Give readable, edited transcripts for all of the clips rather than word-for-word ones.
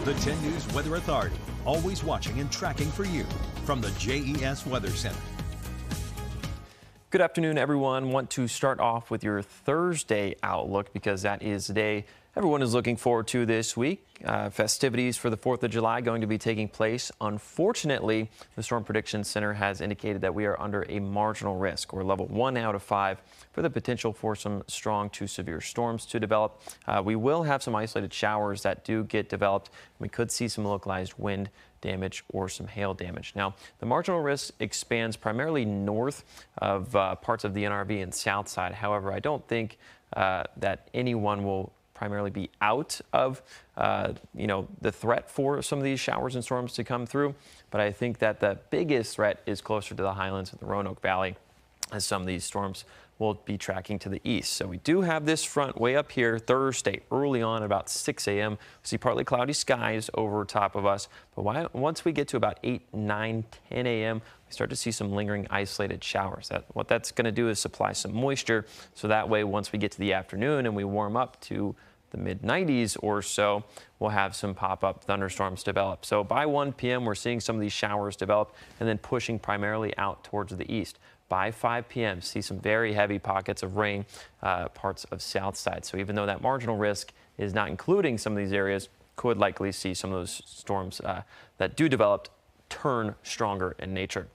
The 10 News Weather Authority, always watching and tracking for you from the JES Weather Center. Good afternoon, everyone. Want to start off with your Thursday outlook because that is the day everyone is looking forward to this week. Festivities for the 4th of July going to be taking place. Unfortunately, the Storm Prediction Center has indicated that we are under a marginal risk, or level 1 out of 5, for the potential for some strong to severe storms to develop. We will have some isolated showers that do get developed. We could see some localized wind damage or some hail damage. Now, the marginal risk expands primarily north of parts of the NRV and south side. However, I don't think that anyone will primarily be out of the threat for some of these showers and storms to come through. But I think that the biggest threat is closer to the highlands of the Roanoke Valley, as some of these storms will be tracking to the east. So we do have this front way up here Thursday early on about 6 a.m. We see partly cloudy skies over top of us. But once we get to about 8, 9, 10 a.m., we start to see some lingering isolated showers. What that's going to do is supply some moisture. So that way, once we get to the afternoon and we warm up to the mid-90s or so, we'll have some pop-up thunderstorms develop. So by 1 p.m., we're seeing some of these showers develop and then pushing primarily out towards the east. By 5 p.m., see some very heavy pockets of rain, parts of south side. So even though that marginal risk is not including some of these areas, could likely see some of those storms that do develop turn stronger in nature.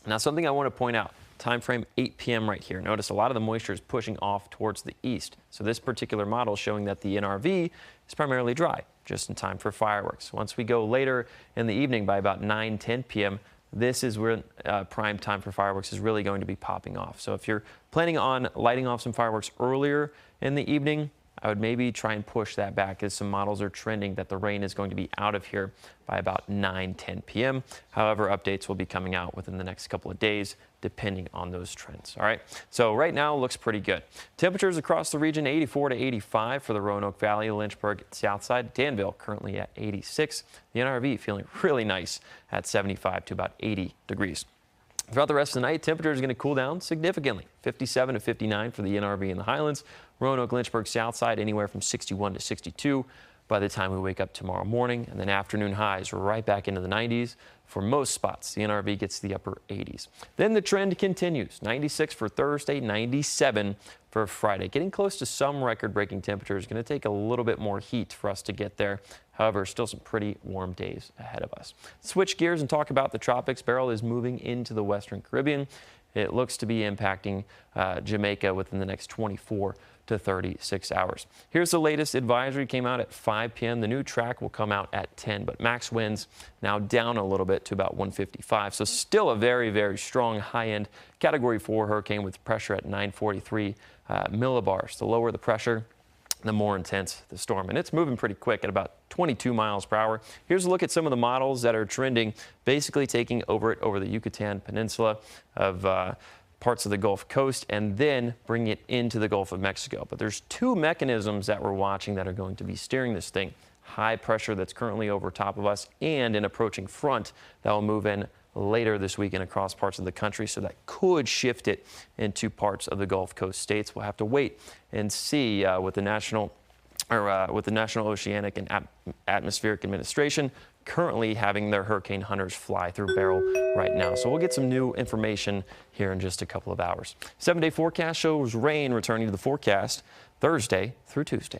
Now, something I want to point out, time frame 8 p.m. right here. Notice a lot of the moisture is pushing off towards the east. So this particular model is showing that the NRV is primarily dry, just in time for fireworks. Once we go later in the evening by about 9, 10 p.m., this is where prime time for fireworks is really going to be popping off. So if you're planning on lighting off some fireworks earlier in the evening, I would maybe try and push that back, as some models are trending that the rain is going to be out of here by about 9, 10 p.m. However, updates will be coming out within the next couple of days, depending on those trends. All right. So right now looks pretty good. Temperatures across the region 84 to 85 for the Roanoke Valley, Lynchburg, Southside, Danville currently at 86. The NRV feeling really nice at 75 to about 80 degrees. Throughout the rest of the night, temperature is going to cool down significantly. 57 to 59 for the NRV in the Highlands. Roanoke, Lynchburg, Southside, anywhere from 61 to 62 by the time we wake up tomorrow morning. And then afternoon highs right back into the 90s for most spots. The NRV gets the upper 80s. Then the trend continues. 96 for Thursday, 97 for Friday. Getting close to some record-breaking temperatures. Going to take a little bit more heat for us to get there. However, still some pretty warm days ahead of us. Switch gears and talk about the tropics. Beryl is moving into the Western Caribbean. It looks to be impacting Jamaica within the next 24 to 36 hours. Here's the latest advisory. Came out at 5 p.m. The new track will come out at 10, but max winds now down a little bit to about 155. So still a very, very strong high-end Category 4 hurricane with pressure at 943 millibars. The lower the pressure, the more intense the storm. And it's moving pretty quick at about 22 miles per hour. Here's a look at some of the models that are trending, basically taking over the Yucatan Peninsula of parts of the Gulf Coast and then bring it into the Gulf of Mexico. But there's two mechanisms that we're watching that are going to be steering this thing. High pressure that's currently over top of us and an approaching front that will move in later this weekend across parts of the country, so that could shift it into parts of the Gulf Coast states. We'll have to wait and see with the National Oceanic and Atmospheric Administration currently having their hurricane hunters fly through Beryl right now. So we'll get some new information here in just a couple of hours. 7-day forecast shows rain returning to the forecast Thursday through Tuesday.